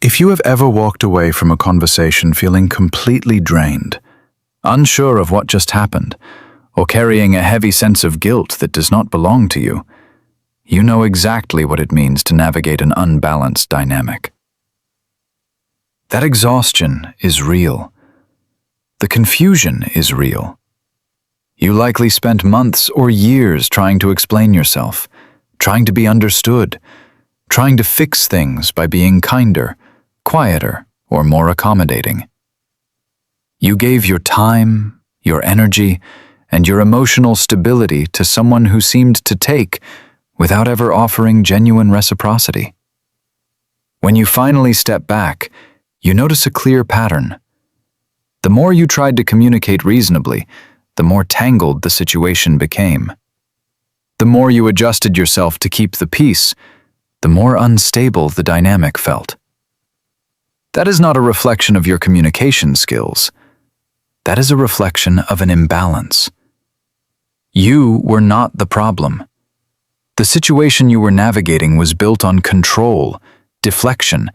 If you have ever walked away from a conversation feeling completely drained, unsure of what just happened, or carrying a heavy sense of guilt that does not belong to you, you know exactly what it means to navigate an unbalanced dynamic. That exhaustion is real. The confusion is real. You likely spent months or years trying to explain yourself, trying to be understood, trying to fix things by being kinder, quieter, or more accommodating. You gave your time, your energy, and your emotional stability to someone who seemed to take without ever offering genuine reciprocity. When you finally step back, you notice a clear pattern. The more you tried to communicate reasonably, the more tangled the situation became. The more you adjusted yourself to keep the peace, the more unstable the dynamic felt. That is not a reflection of your communication skills. That is a reflection of an imbalance. You were not the problem. The situation you were navigating was built on control, deflection,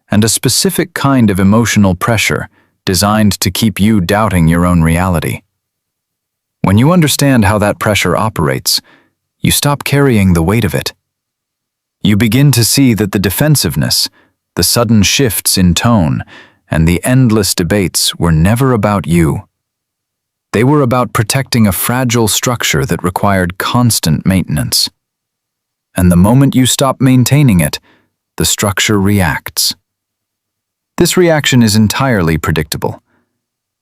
and a specific kind of emotional pressure designed to keep you doubting your own reality. When you understand how that pressure operates, you stop carrying the weight of it. You begin to see that the defensiveness, the sudden shifts in tone, and the endless debates were never about you. They were about protecting a fragile structure that required constant maintenance. And the moment you stop maintaining it, the structure reacts. This reaction is entirely predictable.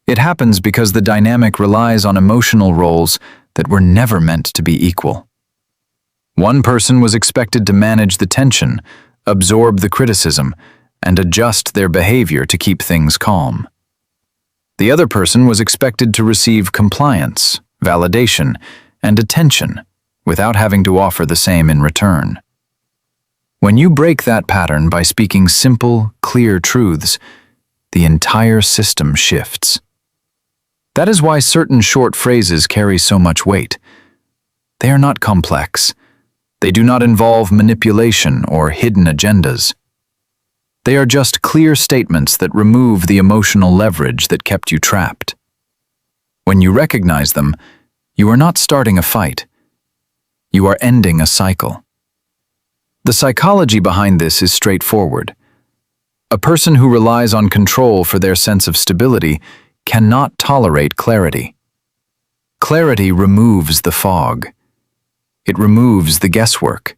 It happens because the dynamic relies on emotional roles that were never meant to be equal. One person was expected to manage the tension, absorb the criticism, and adjust their behavior to keep things calm. The other person was expected to receive compliance, validation, and attention without having to offer the same in return. When you break that pattern by speaking simple, clear truths, the entire system shifts. That is why certain short phrases carry so much weight. They are not complex. They do not involve manipulation or hidden agendas. They are just clear statements that remove the emotional leverage that kept you trapped. When you recognize them, you are not starting a fight. You are ending a cycle. The psychology behind this is straightforward. A person who relies on control for their sense of stability cannot tolerate clarity. Clarity removes the fog. It removes the guesswork.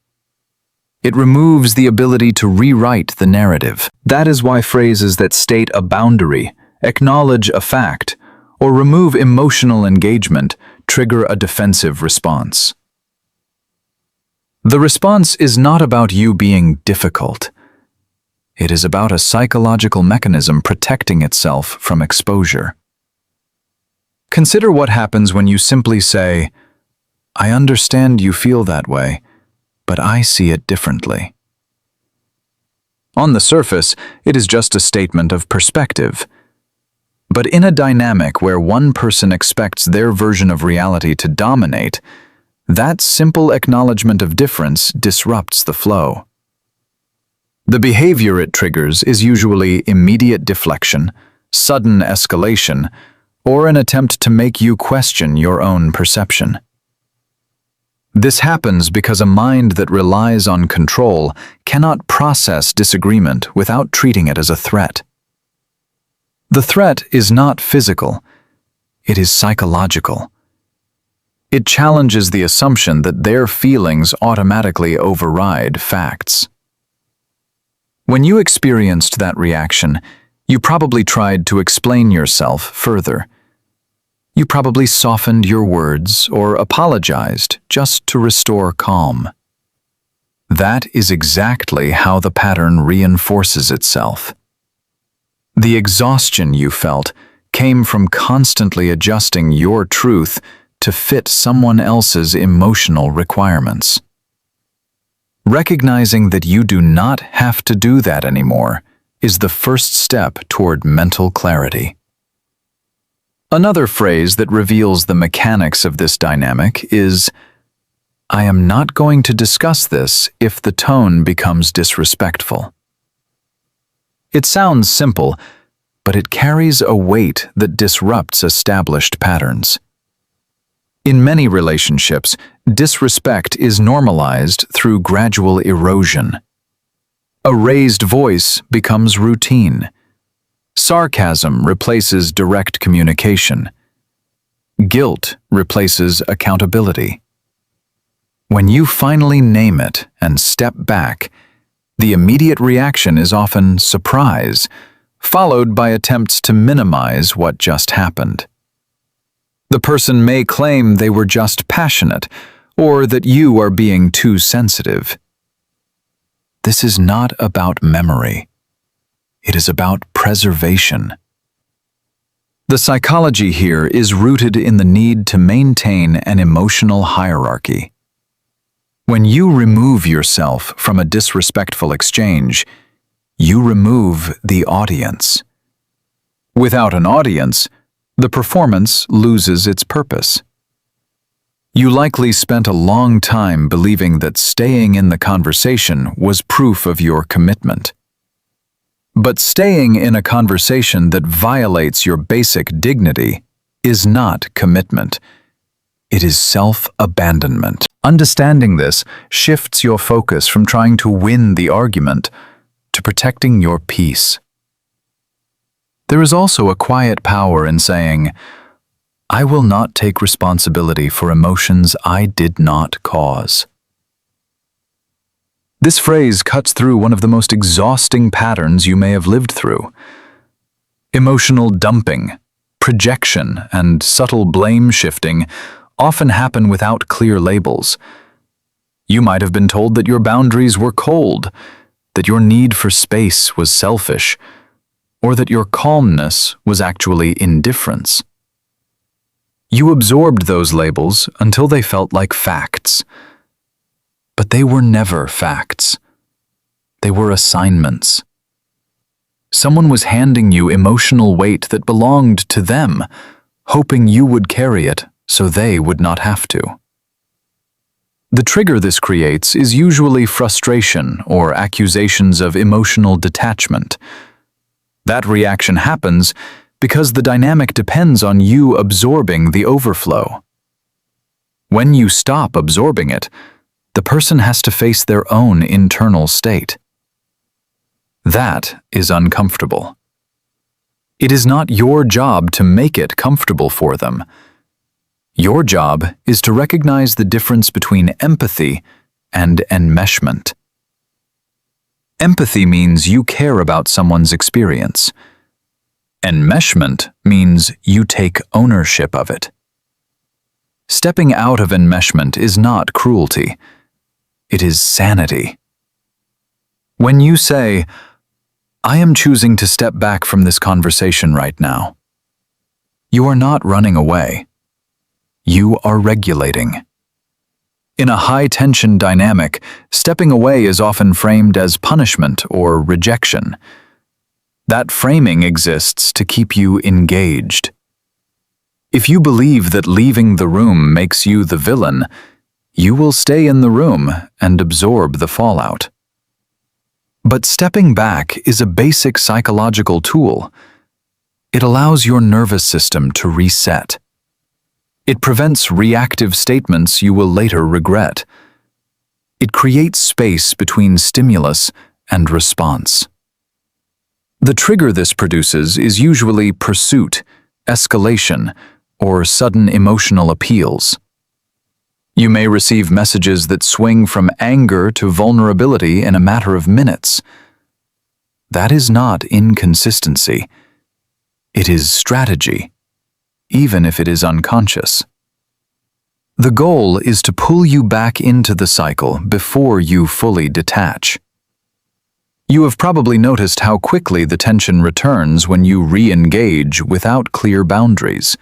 It removes the ability to rewrite the narrative. That is why phrases that state a boundary, acknowledge a fact, or remove emotional engagement trigger a defensive response. The response is not about you being difficult. It is about a psychological mechanism protecting itself from exposure. Consider what happens when you simply say, "I understand you feel that way, but I see it differently." On the surface, it is just a statement of perspective. But in a dynamic where one person expects their version of reality to dominate, that simple acknowledgement of difference disrupts the flow. The behavior it triggers is usually immediate deflection, sudden escalation, or an attempt to make you question your own perception. This happens because a mind that relies on control cannot process disagreement without treating it as a threat. The threat is not physical, it is psychological. It challenges the assumption that their feelings automatically override facts. When you experienced that reaction, you probably tried to explain yourself further. You probably softened your words or apologized just to restore calm. That is exactly how the pattern reinforces itself. The exhaustion you felt came from constantly adjusting your truth to fit someone else's emotional requirements. Recognizing that you do not have to do that anymore is the first step toward mental clarity. Another phrase that reveals the mechanics of this dynamic is, "I am not going to discuss this if the tone becomes disrespectful." It sounds simple, but it carries a weight that disrupts established patterns. In many relationships, disrespect is normalized through gradual erosion. A raised voice becomes routine. Sarcasm replaces direct communication. Guilt replaces accountability. When you finally name it and step back, the immediate reaction is often surprise, followed by attempts to minimize what just happened. The person may claim they were just passionate, or that you are being too sensitive. This is not about memory. It is about preservation. The psychology here is rooted in the need to maintain an emotional hierarchy. When you remove yourself from a disrespectful exchange, you remove the audience. Without an audience, the performance loses its purpose. You likely spent a long time believing that staying in the conversation was proof of your commitment. But staying in a conversation that violates your basic dignity is not commitment. It is self-abandonment. Understanding this shifts your focus from trying to win the argument to protecting your peace. There is also a quiet power in saying, "I will not take responsibility for emotions I did not cause." This phrase cuts through one of the most exhausting patterns you may have lived through. Emotional dumping, projection, and subtle blame shifting often happen without clear labels. You might have been told that your boundaries were cold, that your need for space was selfish, or that your calmness was actually indifference. You absorbed those labels until they felt like facts. But they were never facts. They were assignments. Someone was handing you emotional weight that belonged to them, hoping you would carry it so they would not have to. The trigger this creates is usually frustration or accusations of emotional detachment. That reaction happens because the dynamic depends on you absorbing the overflow. When you stop absorbing it, the person has to face their own internal state. That is uncomfortable. It is not your job to make it comfortable for them. Your job is to recognize the difference between empathy and enmeshment. Empathy means you care about someone's experience. Enmeshment means you take ownership of it. Stepping out of enmeshment is not cruelty. It is sanity. When you say, "I am choosing to step back from this conversation right now," you are not running away. You are regulating. In a high-tension dynamic, stepping away is often framed as punishment or rejection. That framing exists to keep you engaged. If you believe that leaving the room makes you the villain, you will stay in the room and absorb the fallout. But stepping back is a basic psychological tool. It allows your nervous system to reset. It prevents reactive statements you will later regret. It creates space between stimulus and response. The trigger this produces is usually pursuit, escalation, or sudden emotional appeals. You may receive messages that swing from anger to vulnerability in a matter of minutes. That is not inconsistency. It is strategy, even if it is unconscious. The goal is to pull you back into the cycle before you fully detach. You have probably noticed how quickly the tension returns when you re-engage without clear boundaries.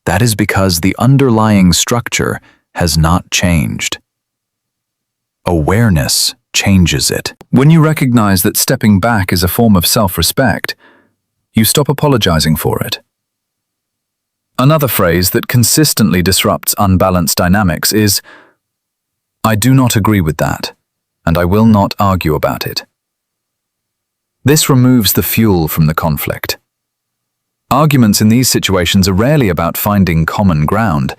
That is because the underlying structure has not changed. Awareness changes it. When you recognize that stepping back is a form of self-respect, you stop apologizing for it. Another phrase that consistently disrupts unbalanced dynamics is, "I do not agree with that, and I will not argue about it." This removes the fuel from the conflict. Arguments in these situations are rarely about finding common ground.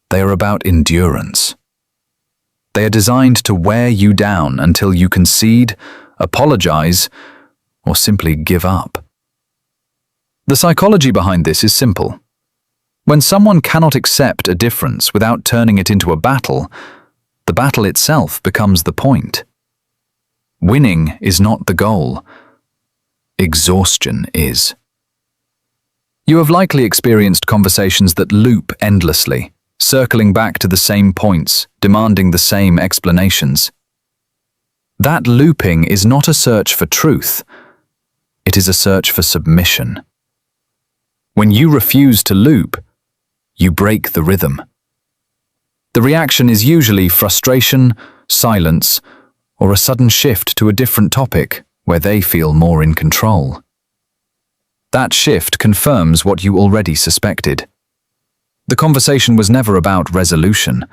They are about endurance. They are designed to wear you down until you concede, apologize, or simply give up. The psychology behind this is simple. When someone cannot accept a difference without turning it into a battle, the battle itself becomes the point. Winning is not the goal. Exhaustion is. You have likely experienced conversations that loop endlessly, circling back to the same points, demanding the same explanations. That looping is not a search for truth. It is a search for submission. When you refuse to loop, you break the rhythm. The reaction is usually frustration, silence, or a sudden shift to a different topic where they feel more in control. That shift confirms what you already suspected. The conversation was never about resolution.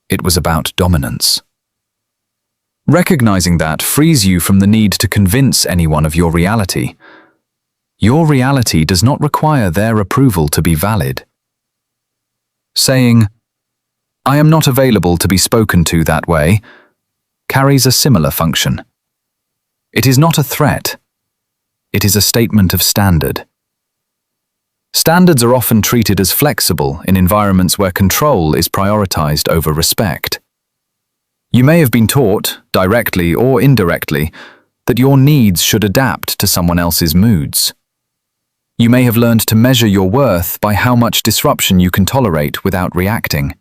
It was about dominance. Recognizing that frees you from the need to convince anyone of your reality. Your reality does not require their approval to be valid. Saying, "I am not available to be spoken to that way," carries a similar function. It is not a threat. It is a statement of standard. Standards are often treated as flexible in environments where control is prioritized over respect. You may have been taught, directly or indirectly, that your needs should adapt to someone else's moods. You may have learned to measure your worth by how much disruption you can tolerate without reacting.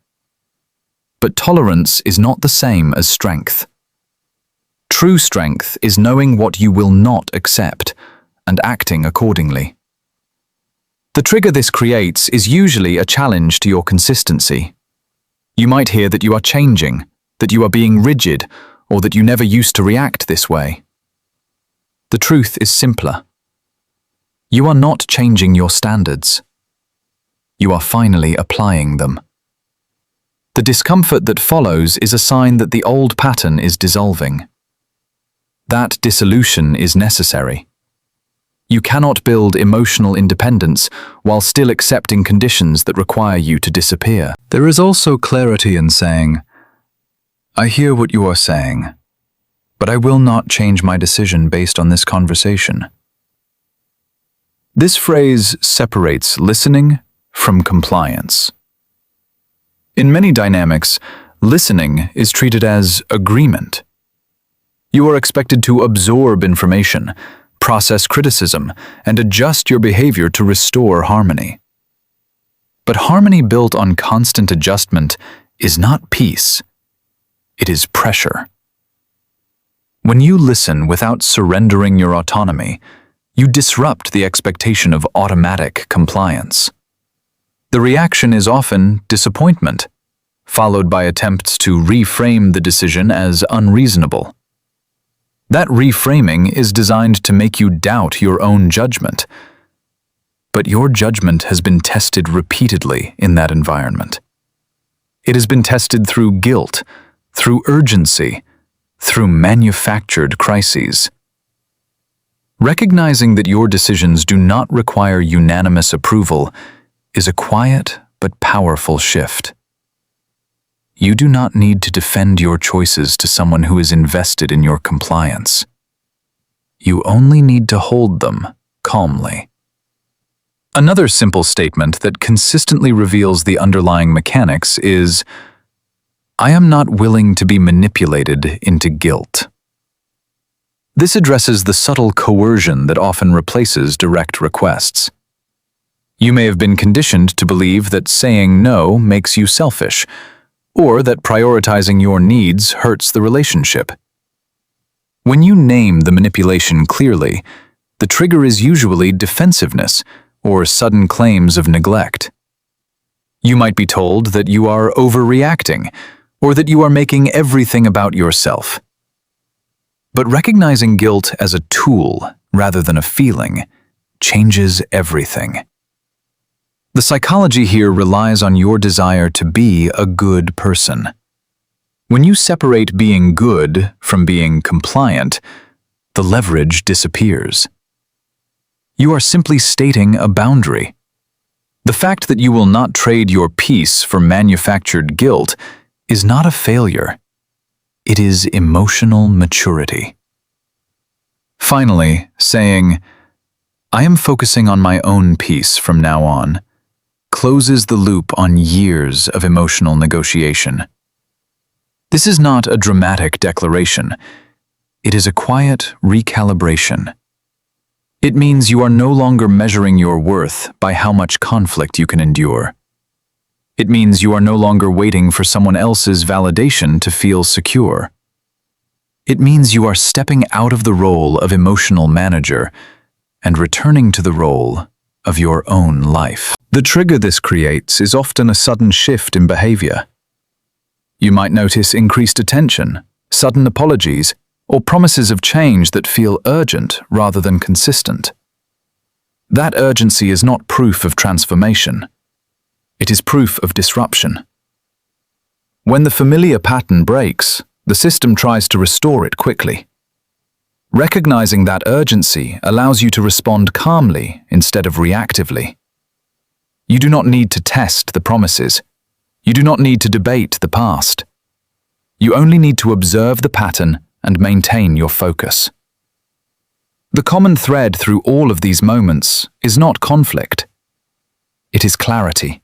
But tolerance is not the same as strength. True strength is knowing what you will not accept and acting accordingly. The trigger this creates is usually a challenge to your consistency. You might hear that you are changing, that you are being rigid, or that you never used to react this way. The truth is simpler. You are not changing your standards. You are finally applying them. The discomfort that follows is a sign that the old pattern is dissolving. That dissolution is necessary. You cannot build emotional independence while still accepting conditions that require you to disappear. There is also clarity in saying, "I hear what you are saying, but I will not change my decision based on this conversation." This phrase separates listening from compliance. In many dynamics, listening is treated as agreement. You are expected to absorb information, process criticism, and adjust your behavior to restore harmony. But harmony built on constant adjustment is not peace. It is pressure. When you listen without surrendering your autonomy, you disrupt the expectation of automatic compliance. The reaction is often disappointment, followed by attempts to reframe the decision as unreasonable. That reframing is designed to make you doubt your own judgment. But your judgment has been tested repeatedly in that environment. It has been tested through guilt, through urgency, through manufactured crises. Recognizing that your decisions do not require unanimous approval is a quiet but powerful shift. You do not need to defend your choices to someone who is invested in your compliance. You only need to hold them calmly. Another simple statement that consistently reveals the underlying mechanics is, "I am not willing to be manipulated into guilt." This addresses the subtle coercion that often replaces direct requests. You may have been conditioned to believe that saying no makes you selfish, or that prioritizing your needs hurts the relationship. When you name the manipulation clearly, the trigger is usually defensiveness or sudden claims of neglect. You might be told that you are overreacting, or that you are making everything about yourself. But recognizing guilt as a tool rather than a feeling changes everything. The psychology here relies on your desire to be a good person. When you separate being good from being compliant, the leverage disappears. You are simply stating a boundary. The fact that you will not trade your peace for manufactured guilt is not a failure. It is emotional maturity. Finally, saying, "I am focusing on my own peace from now on," closes the loop on years of emotional negotiation. This is not a dramatic declaration. It is a quiet recalibration. It means you are no longer measuring your worth by how much conflict you can endure. It means you are no longer waiting for someone else's validation to feel secure. It means you are stepping out of the role of emotional manager and returning to the role of your own life. The trigger this creates is often a sudden shift in behavior. You might notice increased attention, sudden apologies, or promises of change that feel urgent rather than consistent. That urgency is not proof of transformation. It is proof of disruption. When the familiar pattern breaks, the system tries to restore it quickly. Recognizing that urgency allows you to respond calmly instead of reactively. You do not need to test the promises. You do not need to debate the past. You only need to observe the pattern and maintain your focus. The common thread through all of these moments is not conflict. It is clarity.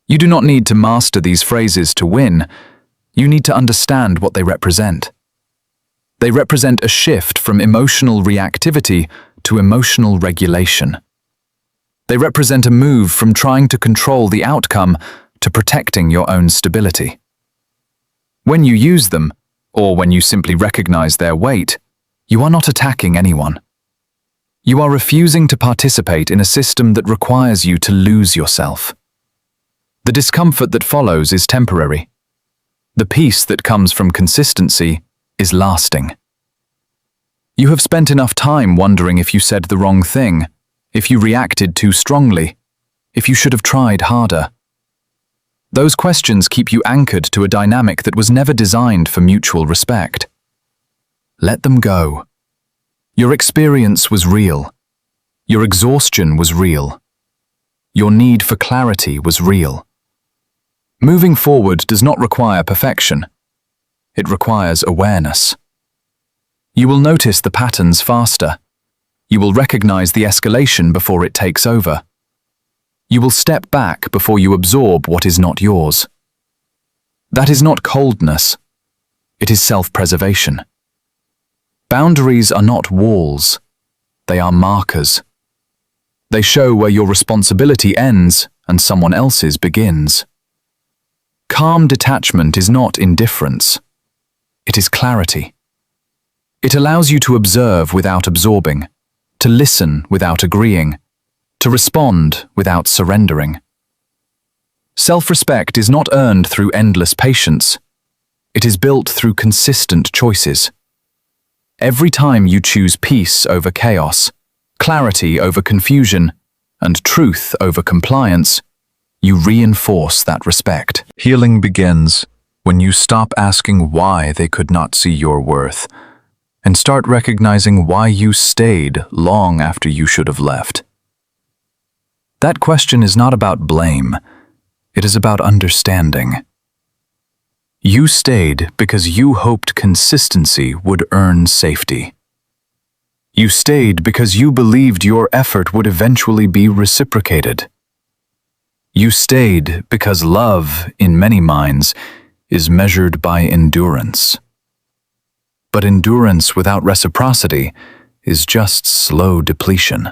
You do not need to master these phrases to win. You need to understand what they represent. They represent a shift from emotional reactivity to emotional regulation. They represent a move from trying to control the outcome to protecting your own stability. When you use them, or when you simply recognize their weight, you are not attacking anyone. You are refusing to participate in a system that requires you to lose yourself. The discomfort that follows is temporary. The peace that comes from consistency is lasting. You have spent enough time wondering if you said the wrong thing, if you reacted too strongly, if you should have tried harder. Those questions keep you anchored to a dynamic that was never designed for mutual respect. Let them go. Your experience was real. Your exhaustion was real. Your need for clarity was real. Moving forward does not require perfection. It requires awareness. You will notice the patterns faster. You will recognize the escalation before it takes over. You will step back before you absorb what is not yours. That is not coldness. It is self-preservation. Boundaries are not walls. They are markers. They show where your responsibility ends and someone else's begins. Calm detachment is not indifference. It is clarity. It allows you to observe without absorbing, to listen without agreeing, to respond without surrendering. Self-respect is not earned through endless patience. It is built through consistent choices. Every time you choose peace over chaos, clarity over confusion, and truth over compliance, you reinforce that respect. Healing begins when you stop asking why they could not see your worth and start recognizing why you stayed long after you should have left. That question is not about blame. It is about understanding. You stayed because you hoped consistency would earn safety. You stayed because you believed your effort would eventually be reciprocated. You stayed because love, in many minds, is measured by endurance. But endurance without reciprocity is just slow depletion.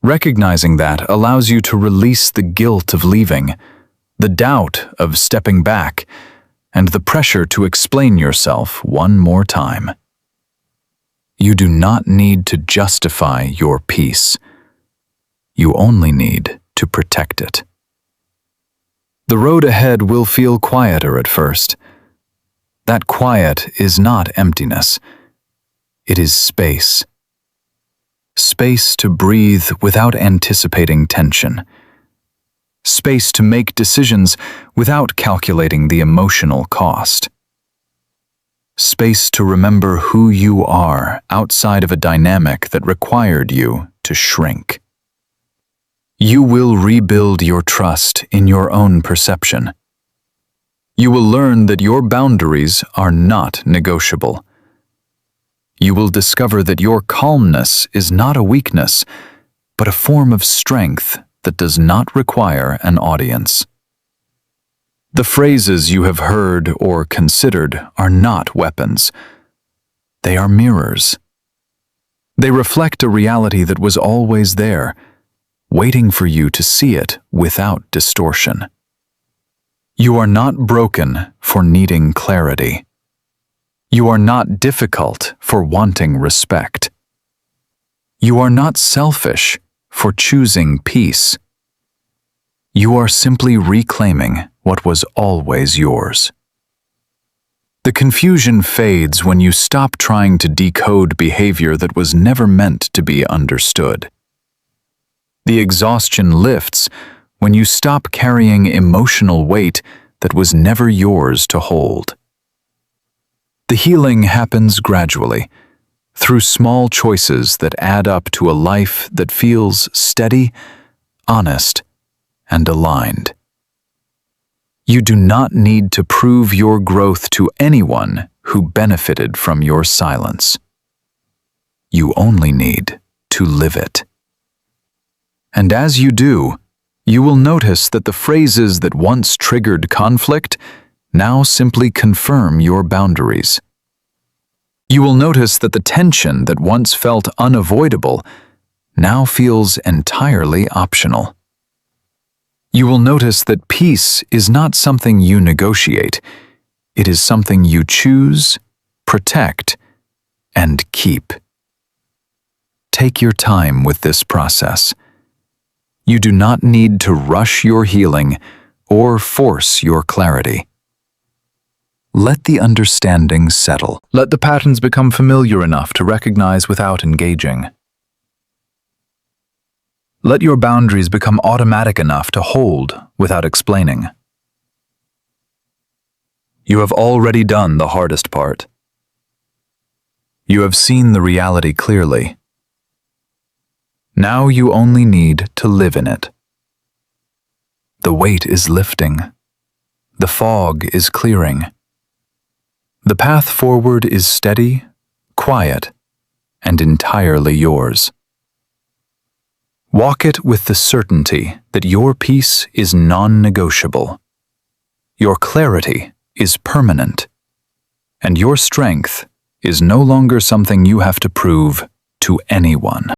Recognizing that allows you to release the guilt of leaving, the doubt of stepping back, and the pressure to explain yourself one more time. You do not need to justify your peace. You only need to protect it. The road ahead will feel quieter at first. That quiet is not emptiness. It is space. Space to breathe without anticipating tension. Space to make decisions without calculating the emotional cost. Space to remember who you are outside of a dynamic that required you to shrink. You will rebuild your trust in your own perception. You will learn that your boundaries are not negotiable. You will discover that your calmness is not a weakness, but a form of strength that does not require an audience. The phrases you have heard or considered are not weapons. They are mirrors. They reflect a reality that was always there, waiting for you to see it without distortion. You are not broken for needing clarity. You are not difficult for wanting respect. You are not selfish for choosing peace. You are simply reclaiming what was always yours. The confusion fades when you stop trying to decode behavior that was never meant to be understood. The exhaustion lifts when you stop carrying emotional weight that was never yours to hold. The healing happens gradually, through small choices that add up to a life that feels steady, honest, and aligned. You do not need to prove your growth to anyone who benefited from your silence. You only need to live it. And as you do, you will notice that the phrases that once triggered conflict now simply confirm your boundaries. You will notice that the tension that once felt unavoidable now feels entirely optional. You will notice that peace is not something you negotiate. It is something you choose, protect, and keep. Take your time with this process. You do not need to rush your healing or force your clarity. Let the understanding settle. Let the patterns become familiar enough to recognize without engaging. Let your boundaries become automatic enough to hold without explaining. You have already done the hardest part. You have seen the reality clearly. Now you only need to live in it. The weight is lifting. The fog is clearing. The path forward is steady, quiet, and entirely yours. Walk it with the certainty that your peace is non-negotiable. Your clarity is permanent, and your strength is no longer something you have to prove to anyone.